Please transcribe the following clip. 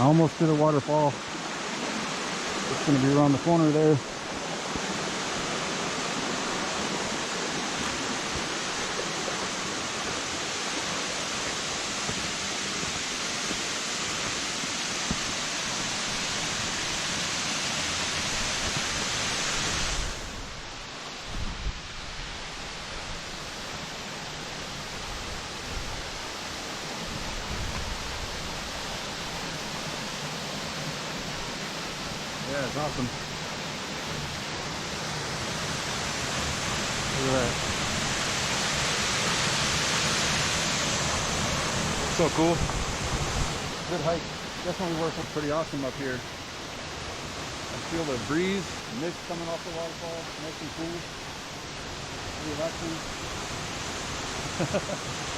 Almost to the waterfall. It's going to be around the corner there. Yeah, it's awesome. Look at that. So cool. Good hike. Definitely works out pretty awesome up here. I feel the breeze, mist coming off the waterfall. Nice and cool. Pretty relaxing.